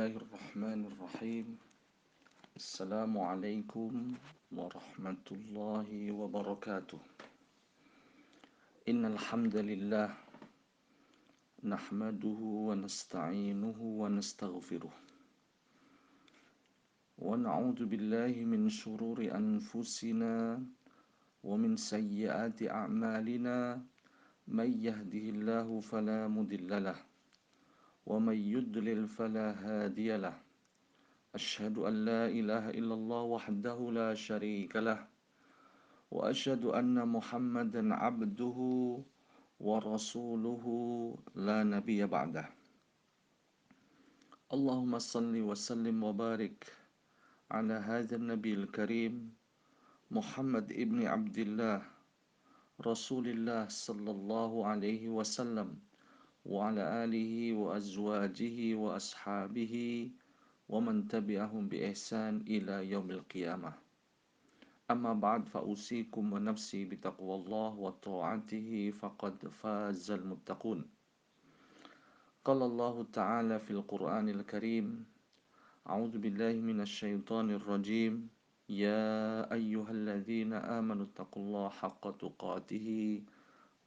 Bismillahirrahmanirrahim. Assalamualaikum warahmatullahi wabarakatuh. Innal hamdalillah nahmaduhu wa nasta'inuhu wa nastaghfiruh. Wa na'udzu billahi min shururi anfusina wa min sayyiati a'malina. May yahdihillahu fala mudhillalah wa may yudlil fala hadiyalah. Asyhadu an la ilaha illallah wahdahu la syarika lah wa asyhadu anna Muhammadan abduhu wa rasuluhu la nabiyya ba'dah. Allahumma salli wa sallim wa barik ala hadzal nabiyil karim Muhammad ibni Abdullah Rasulillah sallallahu alaihi wasallam wa ala alihi wa azwajihi wa ashabihi wa man tabi'ahum bi ihsan ila yaumil qiyamah. Amma ba'd, fa usikum wa nafsi bi taqwallah wa ta'atihi faqad fazal muttaqun. Qala Allah ta'ala fil Qur'anil Karim, a'udzu billahi minasy syaithanir rajim. Ya ayyuhalladzina amanu taqullaha haqqa tuqatih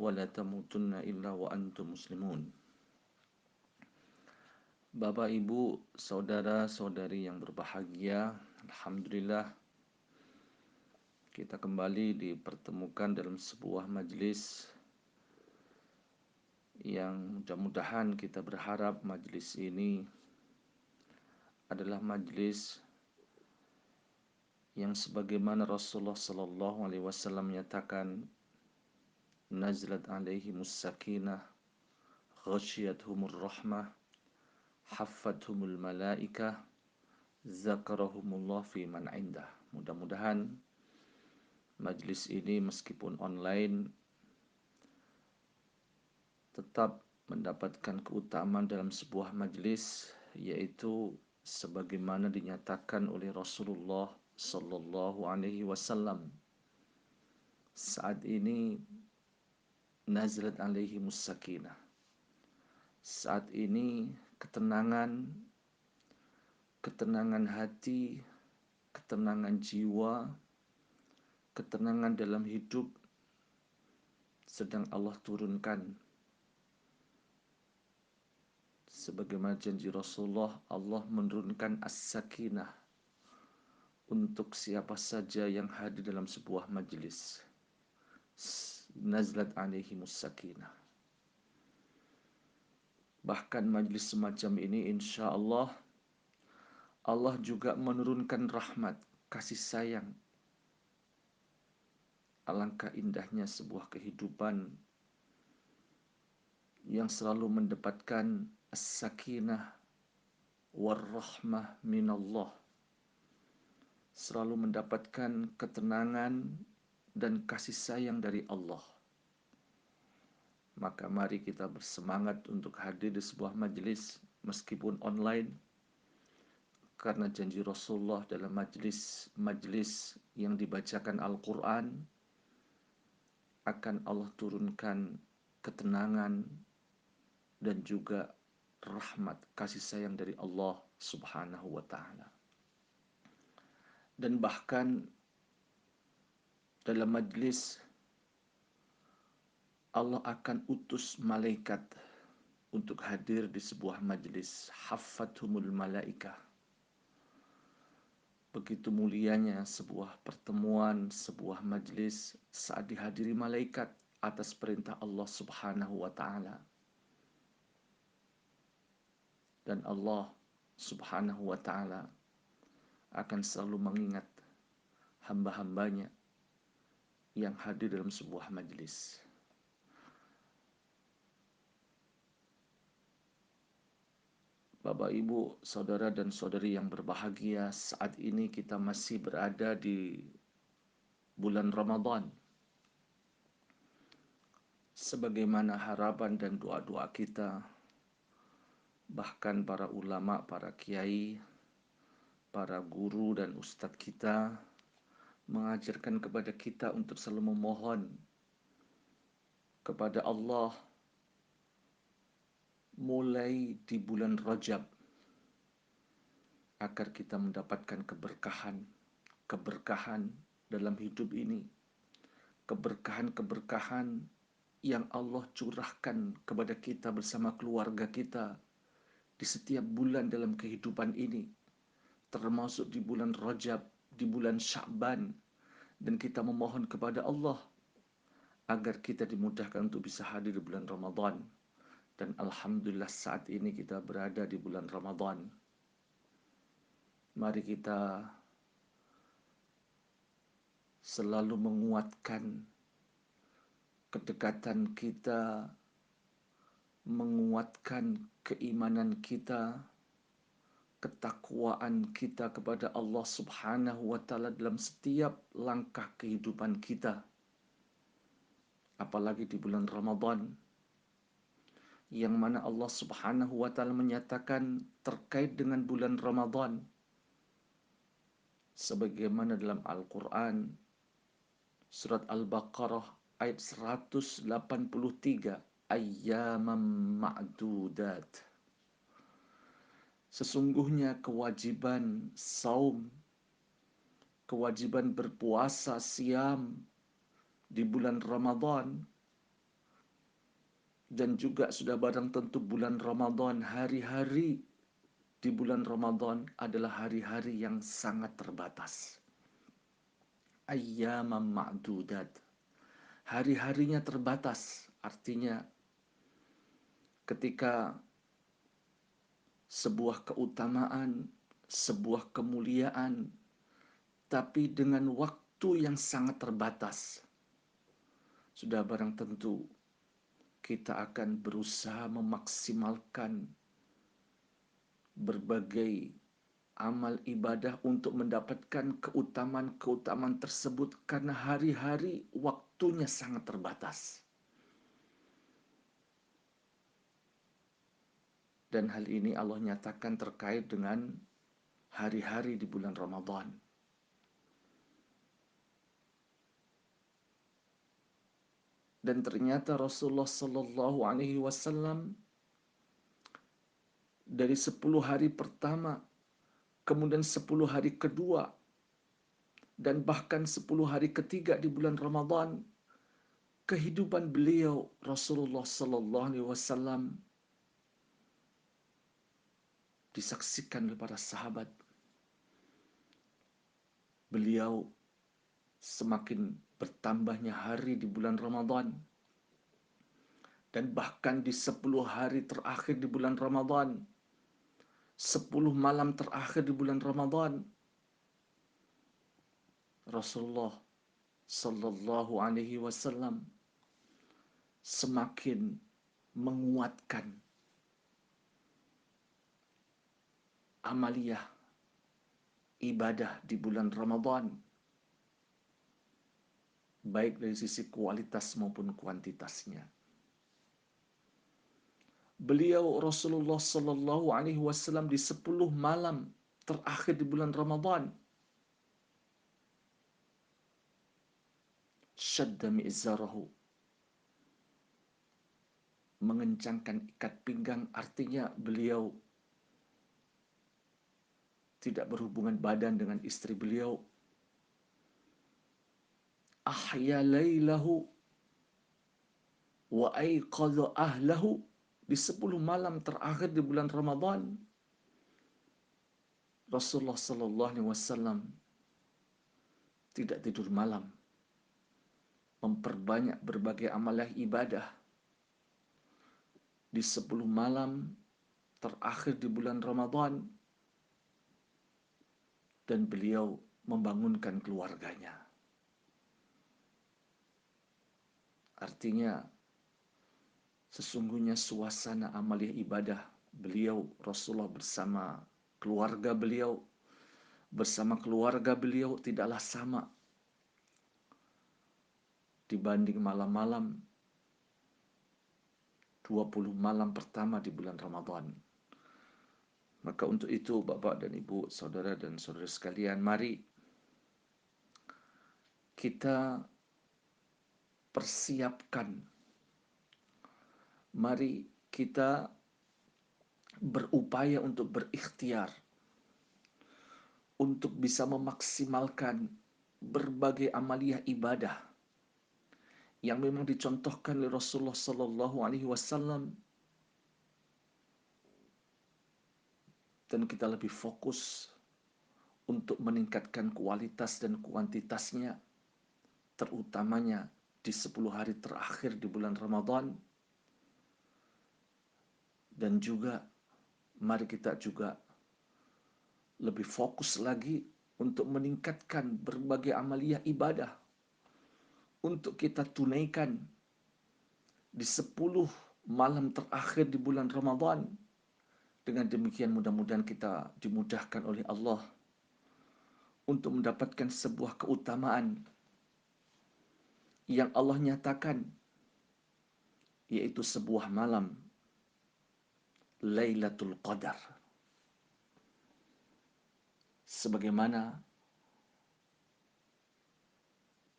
wa la tamutunna illa wa antum muslimun. Bapak, Ibu, saudara-saudari yang berbahagia, alhamdulillah kita kembali dipertemukan dalam sebuah majelis yang mudah-mudahan kita berharap majelis ini adalah majelis yang sebagaimana Rasulullah sallallahu alaihi wasallam menyatakan, nazalat alaihimus sakinah ghasyiyatuhumur rahmah haffathumul malaikah zakarahumullah fi man indah. Mudah-mudahan majelis ini meskipun online tetap mendapatkan keutamaan dalam sebuah majelis, yaitu sebagaimana dinyatakan oleh Rasulullah sallallahu alaihi wasallam. Saat ini nazalat alaihimus sakinah. Saat ini ketenangan hati, ketenangan jiwa, ketenangan dalam hidup sedang Allah turunkan. Sebagaimana janji Rasulullah, Allah menurunkan as-sakinah untuk siapa saja yang hadir dalam sebuah majelis. Nazlat alaihimus sakinah. Bahkan majelis semacam ini insya Allah juga menurunkan rahmat, kasih sayang. Alangkah indahnya sebuah kehidupan yang selalu mendapatkan as-sakinah war-rahmah minallah, selalu mendapatkan ketenangan dan kasih sayang dari Allah. Maka mari kita bersemangat untuk hadir di sebuah majelis meskipun online, karena janji Rasulullah dalam majelis yang dibacakan Al-Quran akan Allah turunkan ketenangan dan juga rahmat, kasih sayang dari Allah subhanahu wa ta'ala. Dan bahkan dalam majelis Allah akan utus malaikat untuk hadir di sebuah majelis. Haffathumul malaikah. Begitu mulianya sebuah pertemuan, sebuah majelis saat dihadiri malaikat atas perintah Allah subhanahu wa ta'ala. Dan Allah subhanahu wa ta'ala akan selalu mengingat hamba-hambanya yang hadir dalam sebuah majelis. Bapak, Ibu, saudara dan saudari yang berbahagia, saat ini kita masih berada di bulan Ramadan. Sebagaimana harapan dan doa-doa kita, bahkan para ulama, para kiai, para guru dan ustadz kita mengajarkan kepada kita untuk selalu memohon kepada Allah mulai di bulan Rajab agar kita mendapatkan keberkahan dalam hidup ini, keberkahan-keberkahan yang Allah curahkan kepada kita bersama keluarga kita di setiap bulan dalam kehidupan ini, termasuk di bulan Rajab, di bulan Sya'ban, dan kita memohon kepada Allah agar kita dimudahkan untuk bisa hadir di bulan Ramadan. Dan alhamdulillah saat ini kita berada di bulan Ramadan. Mari kita selalu menguatkan kedekatan kita, menguatkan keimanan kita, ketakwaan kita kepada Allah Subhanahu wa taala dalam setiap langkah kehidupan kita. Apalagi di bulan Ramadan, yang mana Allah Subhanahu wa taala menyatakan terkait dengan bulan Ramadan sebagaimana dalam Al-Qur'an surat Al-Baqarah ayat 183, ayyaman ma'dudat. Sesungguhnya kewajiban saum, kewajiban berpuasa siam di bulan Ramadan, dan juga sudah barang tentu bulan Ramadan, hari-hari di bulan Ramadan adalah hari-hari yang sangat terbatas. Ayyaman ma'dudat. Hari-harinya terbatas, artinya ketika sebuah keutamaan, sebuah kemuliaan, tapi dengan waktu yang sangat terbatas, sudah barang tentu kita akan berusaha memaksimalkan berbagai amal ibadah untuk mendapatkan keutamaan-keutamaan tersebut karena hari-hari waktunya sangat terbatas. Dan hal ini Allah nyatakan terkait dengan hari-hari di bulan Ramadan. Dan ternyata Rasulullah Sallallahu Alaihi Wasallam dari 10 hari pertama, kemudian 10 hari kedua, dan bahkan 10 hari ketiga di bulan Ramadan, kehidupan beliau Rasulullah Sallallahu Alaihi Wasallam disaksikan oleh para sahabat. Beliau semakin bertambahnya hari di bulan Ramadan, dan bahkan di 10 hari terakhir di bulan Ramadan, 10 malam terakhir di bulan Ramadan, Rasulullah Sallallahu Alaihi Wasallam semakin menguatkan amaliyah ibadah di bulan Ramadan, baik dari sisi kualitas maupun kuantitasnya. Beliau Rasulullah Sallallahu Alaihi Wasallam di 10 malam terakhir di bulan Ramadan syadda mi'zarahu, mengencangkan ikat pinggang, artinya beliau tidak berhubungan badan dengan istri beliau. Ahya lailahu wa aiqadha ahlahu, di 10 malam terakhir di bulan Ramadan Rasulullah Sallallahu Alaihi Wasallam tidak tidur malam, memperbanyak berbagai amalan ibadah di 10 malam terakhir di bulan Ramadan, dan beliau membangunkan keluarganya. Artinya sesungguhnya suasana amaliyah ibadah beliau Rasulullah bersama keluarga beliau tidaklah sama dibanding malam-malam 20 malam pertama di bulan Ramadan. Maka untuk itu Bapak dan Ibu, saudara dan saudara sekalian, mari kita persiapkan, mari kita berupaya untuk berikhtiar untuk bisa memaksimalkan berbagai amaliyah ibadah yang memang dicontohkan oleh Rasulullah Sallallahu Alaihi Wasallam, dan kita lebih fokus untuk meningkatkan kualitas dan kuantitasnya, terutamanya di 10 hari terakhir di bulan Ramadan. Dan juga mari kita juga lebih fokus lagi untuk meningkatkan berbagai amaliyah ibadah untuk kita tunaikan di 10 malam terakhir di bulan Ramadan. Dengan demikian mudah-mudahan kita dimudahkan oleh Allah untuk mendapatkan sebuah keutamaan yang Allah nyatakan, yaitu sebuah malam Lailatul Qadar. Sebagaimana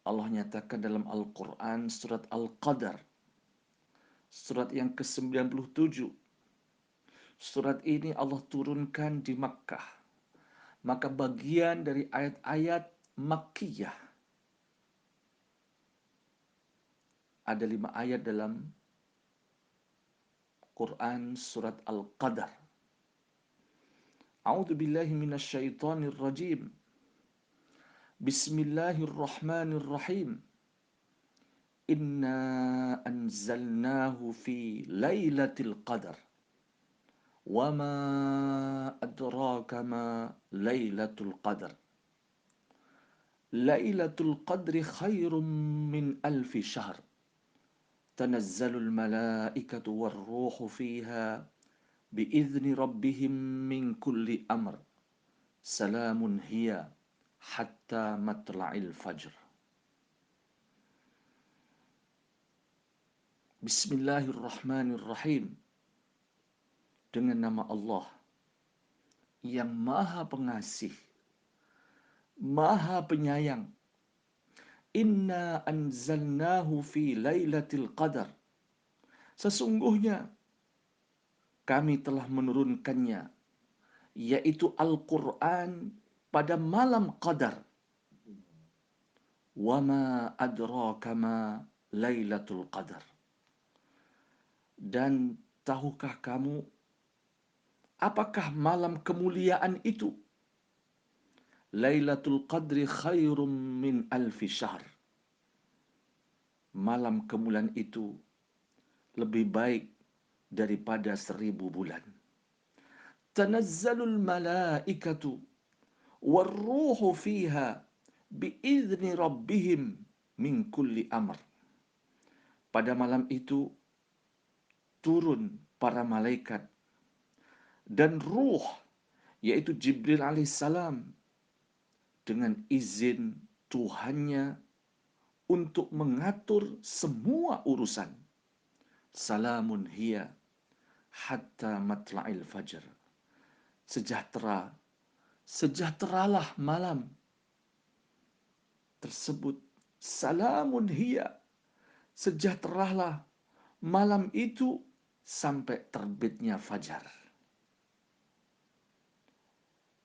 Allah nyatakan dalam Al-Quran surat Al-Qadar, surat yang ke-97. Surat ini Allah turunkan di Makkah. Maka bagian dari ayat-ayat Makkiyah, ada 5 ayat dalam Quran surat Al-Qadar. A'udzu billahi minasyaitonir rajim. Bismillahirrahmanirrahim. Inna anzalnahu fi lailatul qadar. Wa ma adraka ma lailatul qadar. Lailatul qadri khairum min alfi syahr. Tanazzalul malaikatu warruhu fiha biizni rabbihim min kulli amr. Salamun hiya hatta matla'il fajr. Bismillahirrahmanirrahim. Dengan nama Allah yang Maha Pengasih, Maha Penyayang. Inna anzalnahu fi lailatul qadar. Sesungguhnya kami telah menurunkannya, yaitu Al-Quran, pada malam Qadar. Wa ma adraka ma lailatul qadar. Dan tahukah kamu apakah malam kemuliaan itu? Lailatul Qadri khairum min alfi syahr. Malam kemuliaan itu lebih baik daripada 1000 bulan. Tanazzalul malaikatu warruhu fiha biizni rabbihim min kulli amr. Pada malam itu turun para malaikat dan ruh, yaitu Jibril alaihissalam, dengan izin Tuhannya untuk mengatur semua urusan. Salamun hiya hatta matla'il fajr. Sejahteralah malam tersebut. Salamun hiya, sejahteralah malam itu sampai terbitnya fajar.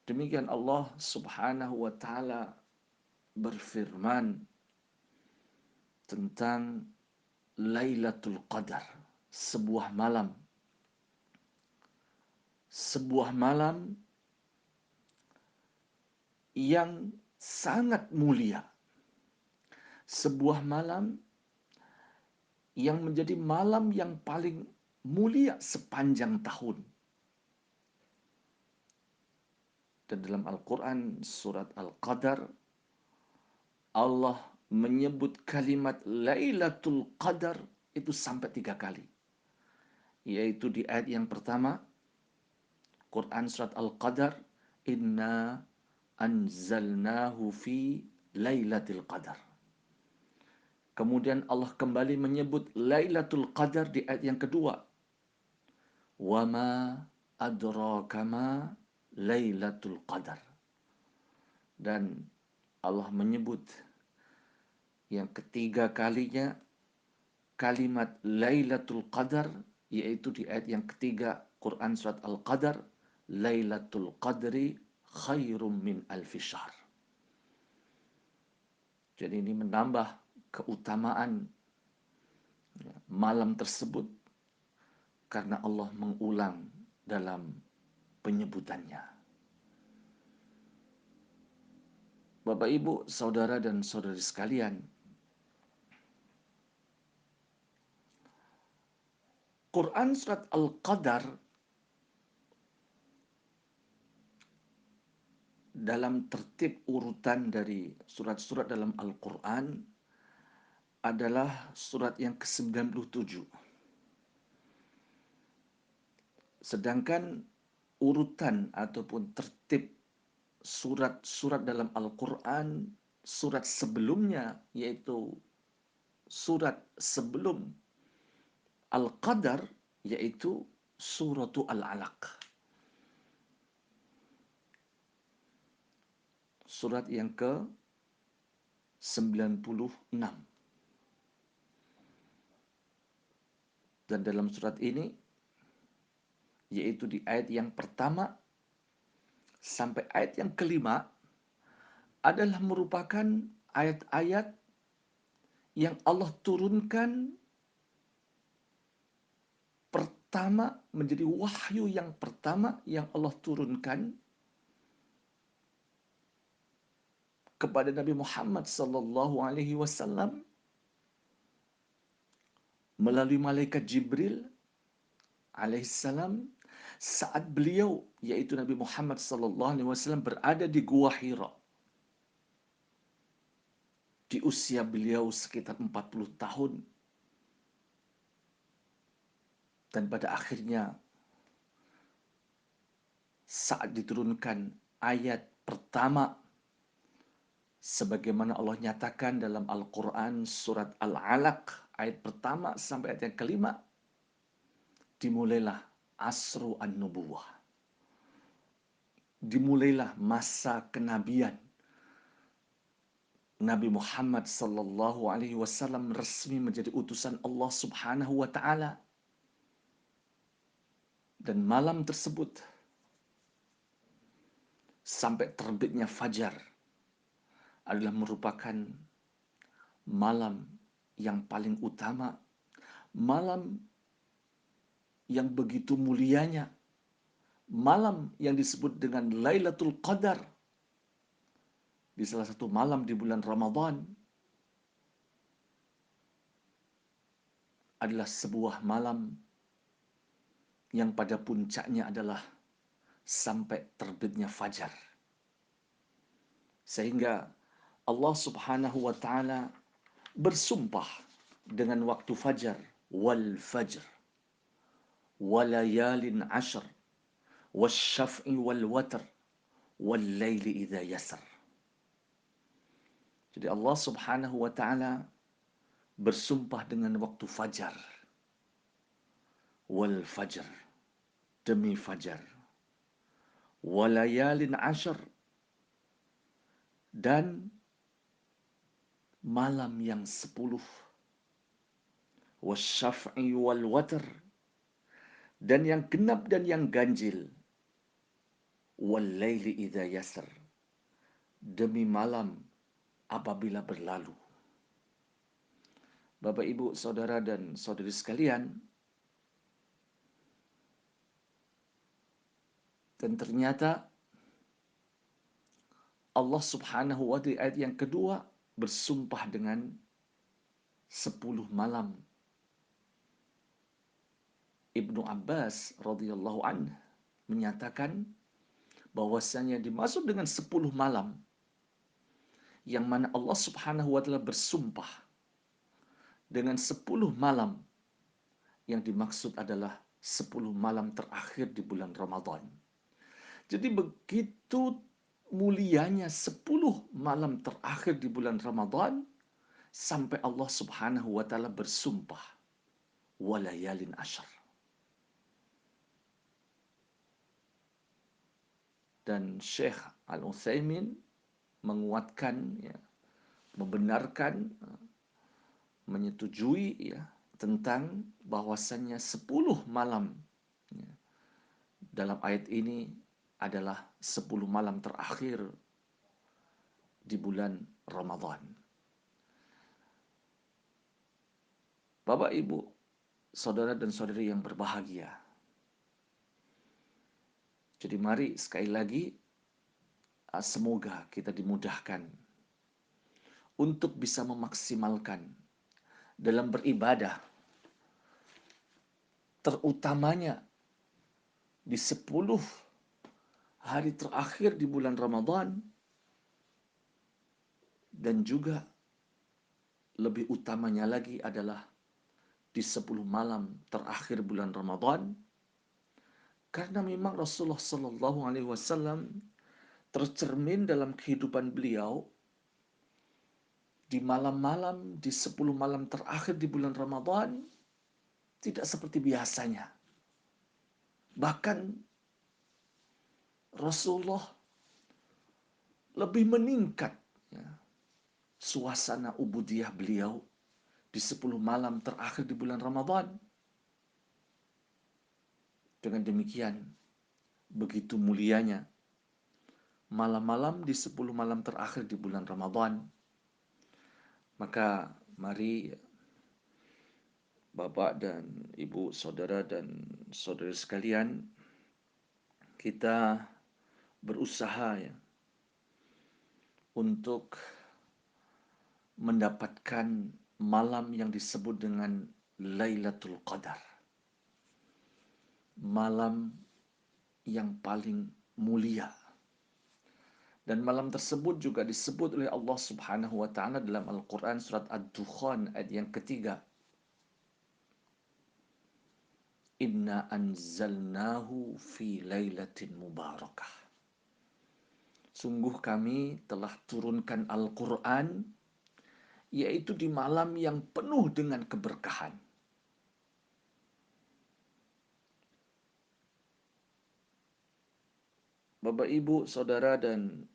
Demikian Allah Subhanahu wa taala berfirman tentang Lailatul Qadar, sebuah malam. Sebuah malam yang sangat mulia. Sebuah malam yang menjadi malam yang paling mulia sepanjang tahun. Dan dalam Al-Quran surat Al-Qadar, Allah menyebut kalimat Lailatul Qadar itu sampai 3 kali. Yaitu di ayat yang pertama, Quran surat Al-Qadar, Inna anzalnahu fi Lailatul Qadar. Kemudian Allah kembali menyebut Lailatul Qadar di ayat yang kedua. Wa ma adraka ma Lailatul Qadar. Dan Allah menyebut yang ketiga kalinya kalimat Lailatul Qadar, yaitu di ayat yang ketiga Quran surat Al-Qadar, Lailatul Qadri khairum min alfi syahr. Jadi ini menambah keutamaan malam tersebut karena Allah mengulang dalam penyebutannya. Bapak, Ibu, saudara dan saudari sekalian, Quran surat Al-Qadar dalam tertib urutan dari surat-surat dalam Al-Quran adalah surat yang ke-97. Sedangkan urutan ataupun tertib surat-surat dalam Al-Quran, surat sebelumnya, yaitu surat sebelum Al-Qadar, yaitu Suratul Al-Alaq. Surat yang ke-96. Dan dalam surat ini, yaitu di ayat yang pertama sampai ayat yang kelima, adalah merupakan ayat-ayat yang Allah turunkan pertama, menjadi wahyu yang pertama yang Allah turunkan kepada Nabi Muhammad sallallahu alaihi wasallam melalui malaikat Jibril alaihissalam saat beliau, yaitu Nabi Muhammad sallallahu alaihi wasallam, berada di Gua Hira. Di usia beliau sekitar 40 tahun. Dan pada akhirnya saat diturunkan ayat pertama sebagaimana Allah nyatakan dalam Al-Quran surat Al-Alaq ayat pertama sampai ayat yang kelima, dimulailah asru an-nubuwah. Dimulailah masa kenabian. Nabi Muhammad sallallahu alaihi wasallam resmi menjadi utusan Allah Subhanahu wa taala. Dan malam tersebut sampai terbitnya fajar adalah merupakan malam yang paling utama, malam yang begitu mulianya, malam yang disebut dengan Lailatul Qadar, di salah satu malam di bulan Ramadan, adalah sebuah malam yang pada puncaknya adalah sampai terbitnya fajar. Sehingga Allah Subhanahu wa taala bersumpah dengan waktu fajar, wal fajr walayalin ashr wasyaf'i wal watr wal laili idza yasr. Jadi Allah Subhanahu wa taala bersumpah dengan waktu fajar, wal fajr, demi fajar, walayalin ashr, dan malam yang 10, wasyaf'i wal watr, dan yang genap dan yang ganjil, wal laili idza yasr, demi malam apabila berlalu. Bapak, Ibu, saudara dan saudari sekalian, dan ternyata Allah Subhanahu wa ta'ala ayat yang kedua bersumpah dengan 10 malam. Ibnu Abbas radhiyallahu anhu menyatakan bahwasanya dimaksud dengan 10 malam yang mana Allah Subhanahu wa ta'ala bersumpah dengan 10 malam, yang dimaksud adalah 10 malam terakhir di bulan Ramadan. Jadi begitu mulianya 10 malam terakhir di bulan Ramadan sampai Allah Subhanahu wa taala bersumpah walayalin asyr. Dan Syekh Al-Utsaimin menguatkan, ya, membenarkan, menyetujui, ya, tentang bahwasannya 10 malam, ya, dalam ayat ini adalah 10 malam terakhir di bulan Ramadan. Bapak, Ibu, saudara dan saudari yang berbahagia. Jadi mari sekali lagi, semoga kita dimudahkan untuk bisa memaksimalkan dalam beribadah, terutamanya di 10 hari terakhir di bulan Ramadan, dan juga lebih utamanya lagi adalah di 10 malam terakhir bulan Ramadan, karena memang Rasulullah Shallallahu Alaihi Wasallam tercermin dalam kehidupan beliau di malam-malam, di 10 malam terakhir di bulan Ramadan, tidak seperti biasanya. Bahkan Rasulullah lebih meningkat, ya, suasana ubudiyah beliau di 10 malam terakhir di bulan Ramadan. Dengan demikian, begitu mulianya malam-malam di 10 malam terakhir di bulan Ramadan. Maka mari Bapak dan Ibu, saudara dan saudari sekalian, kita berusaha, ya, untuk mendapatkan malam yang disebut dengan Lailatul Qadar. Malam yang paling mulia. Dan malam tersebut juga disebut oleh Allah Subhanahu wa taala dalam Al-Qur'an surat Ad-Dukhan ayat yang ketiga. Inna anzalnahu fi lailatin mubarakah. Sungguh kami telah turunkan Al-Qur'an yaitu di malam yang penuh dengan keberkahan. Bapak, Ibu, saudara dan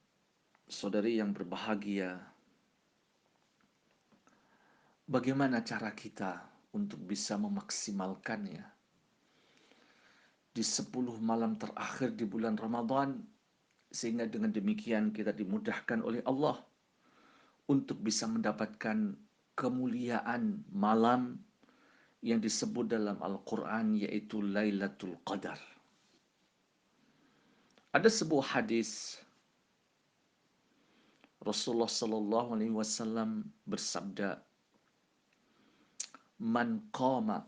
saudari yang berbahagia, bagaimana cara kita untuk bisa memaksimalkannya di 10 malam terakhir di bulan Ramadan, sehingga dengan demikian kita dimudahkan oleh Allah untuk bisa mendapatkan kemuliaan malam yang disebut dalam Al-Quran yaitu Lailatul Qadar. Ada sebuah hadis Rasulullah Sallallahu Alaihi Wasallam bersabda, "Man qama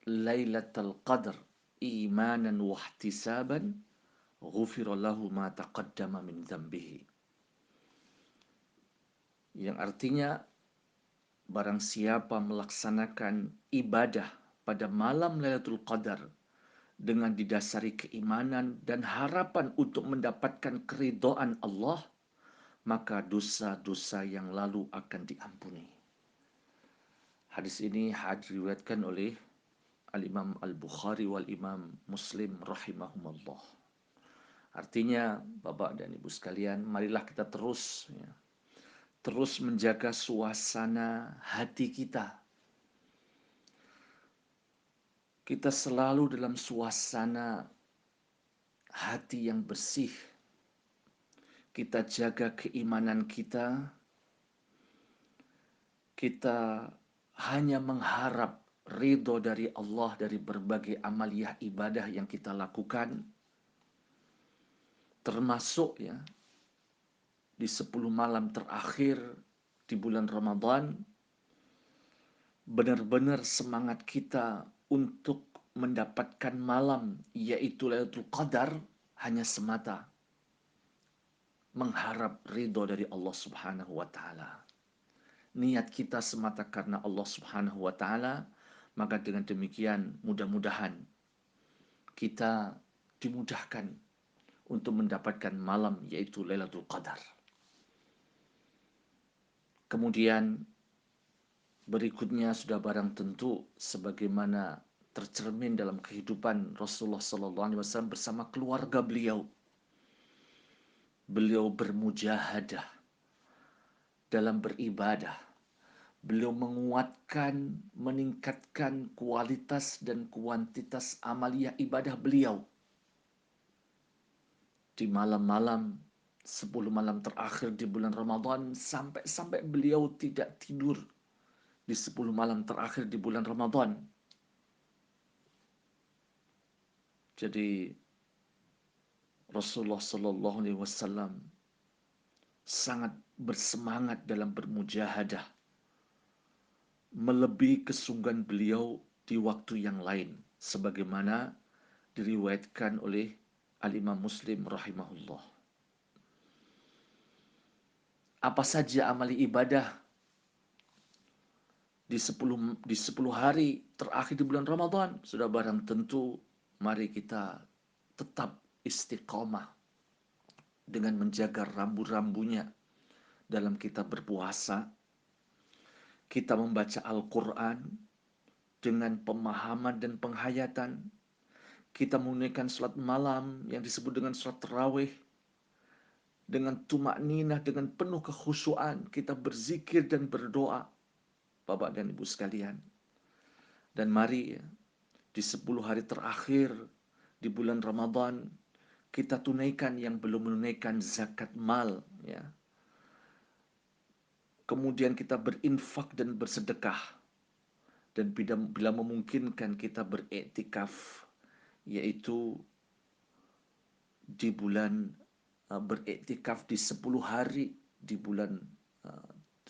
Lailatul Qadar imanan wa ihtisaban, ghufira lahu ma taqaddama min dzambihi." Yang artinya, barang siapa melaksanakan ibadah pada malam Lailatul Qadar dengan didasari keimanan dan harapan untuk mendapatkan keridhaan Allah, maka dosa-dosa yang lalu akan diampuni. Hadis ini diriwayatkan oleh Al-Imam Al-Bukhari wal Imam Muslim rahimahumullah. Artinya, Bapak dan Ibu sekalian, marilah kita terus menjaga suasana hati kita. Kita selalu dalam suasana hati yang bersih. Kita jaga keimanan kita. Kita hanya mengharap ridho dari Allah dari berbagai amaliyah ibadah yang kita lakukan. Termasuk, ya, di 10 malam terakhir di bulan Ramadan, benar-benar semangat kita untuk mendapatkan malam yaitu Lailatul Qadar hanya semata mengharap ridho dari Allah Subhanahu wa taala. Niat kita semata karena Allah Subhanahu wa taala, maka dengan demikian mudah-mudahan kita dimudahkan untuk mendapatkan malam yaitu Lailatul Qadar. Kemudian berikutnya sudah barang tentu sebagaimana tercermin dalam kehidupan Rasulullah sallallahu alaihi wasallam bersama keluarga beliau. Beliau bermujahadah dalam beribadah. Beliau menguatkan, meningkatkan kualitas dan kuantitas amaliyah ibadah beliau. di malam-malam 10 malam terakhir di bulan Ramadan, sampai-sampai beliau tidak tidur di 10 malam terakhir di bulan Ramadan. Jadi Rasulullah Shallallahu Alaihi Wasallam sangat bersemangat dalam bermujahadah, melebihi kesungguhan beliau di waktu yang lain, sebagaimana diriwayatkan oleh Al-Imam Muslim rahimahullah. Apa saja amali ibadah di 10 hari terakhir di bulan Ramadan? Sudah barang tentu mari kita tetap istiqomah dengan menjaga rambu-rambunya dalam kita berpuasa, kita membaca Al-Quran dengan pemahaman dan penghayatan, kita menunaikan salat malam yang disebut dengan salat tarawih dengan tumak ninah, dengan penuh kekhusyuan, kita berzikir dan berdoa, Bapak dan Ibu sekalian. Dan mari ya, di 10 hari terakhir di bulan Ramadan, kita tunaikan yang belum menunaikan zakat mal, ya. Kemudian kita berinfak dan bersedekah, dan bila memungkinkan kita beriktikaf, yaitu di bulan beriktikaf di 10 hari di bulan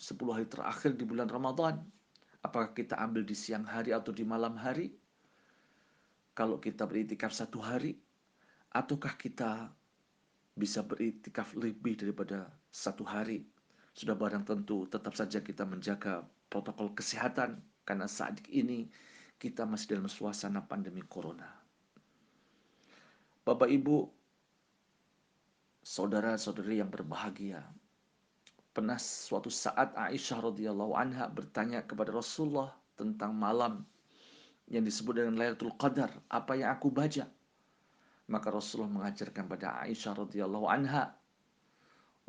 10 hari terakhir di bulan Ramadan. Apakah kita ambil di siang hari atau di malam hari? Kalau kita beriktikaf 1 hari, ataukah kita bisa beriktikaf lebih daripada 1 hari? Sudah barang tentu tetap saja kita menjaga protokol kesehatan, karena saat ini kita masih dalam suasana pandemi corona. Bapak Ibu, saudara-saudari yang berbahagia, pernah suatu saat Aisyah radhiyallahu anha bertanya kepada Rasulullah tentang malam yang disebut dengan Lailatul Qadar, apa yang aku baca? Maka Rasulullah mengajarkan pada Aisyah radhiyallahu anha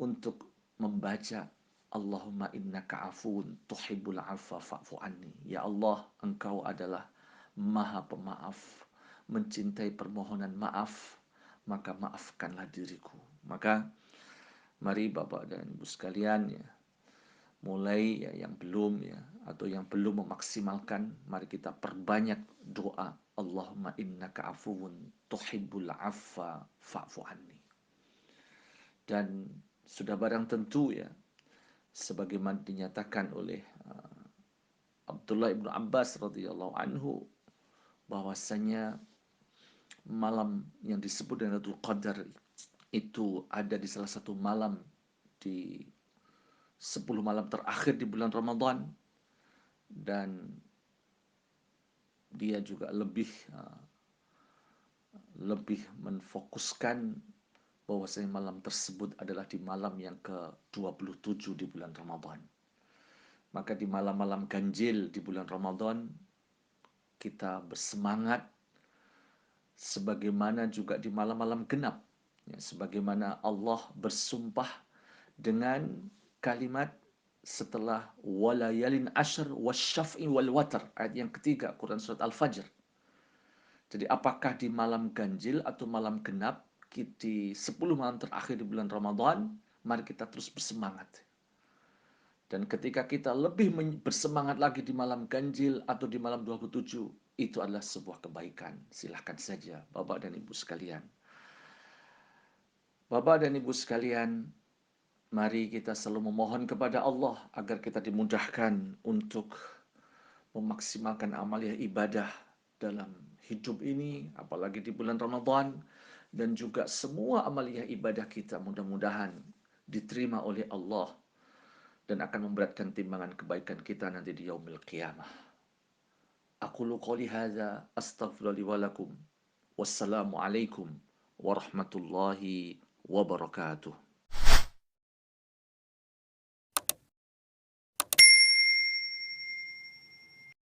untuk membaca Allahumma innaka afuun tuhibbul afwa fa'fu anni. Ya Allah, Engkau adalah Maha Pemaaf, mencintai permohonan maaf, maka maafkanlah diriku. Maka mari Bapak dan Ibu sekalian, ya, mulai ya yang belum ya atau yang belum memaksimalkan, mari kita perbanyak doa Allahumma innaka afuwun tuhibbul afwa fa'fu anni. Dan sudah barang tentu ya, sebagaimana dinyatakan oleh Abdullah ibnu Abbas radhiyallahu anhu, bahwasanya malam yang disebut dengan Lailatul Qadar itu ada di salah satu malam di 10 malam terakhir di bulan Ramadan, dan dia juga lebih menfokuskan bahwasanya malam tersebut adalah di malam yang ke-27 di bulan Ramadan. Maka di malam-malam ganjil di bulan Ramadan kita bersemangat, sebagaimana juga di malam-malam genap, ya, sebagaimana Allah bersumpah dengan kalimat setelah walayalin ashr wasyaf'i wal watar, ayat yang ketiga Quran surat Al-Fajr. Jadi apakah di malam ganjil atau malam genap, di 10 malam terakhir di bulan Ramadan, mari kita terus bersemangat. Dan ketika kita lebih bersemangat lagi di malam ganjil atau di malam 27, itu adalah sebuah kebaikan. Silahkan saja Bapak dan Ibu sekalian. Bapak dan Ibu sekalian, mari kita selalu memohon kepada Allah agar kita dimudahkan untuk memaksimalkan amaliah ibadah dalam hidup ini, apalagi di bulan Ramadan, dan juga semua amaliah ibadah kita mudah-mudahan diterima oleh Allah dan akan memberatkan timbangan kebaikan kita nanti di yaumil qiyamah. Aqulu qouli hadza astaghfirullahi wa lakum. Wassalamu alaikum warahmatullahi wabarakatuh.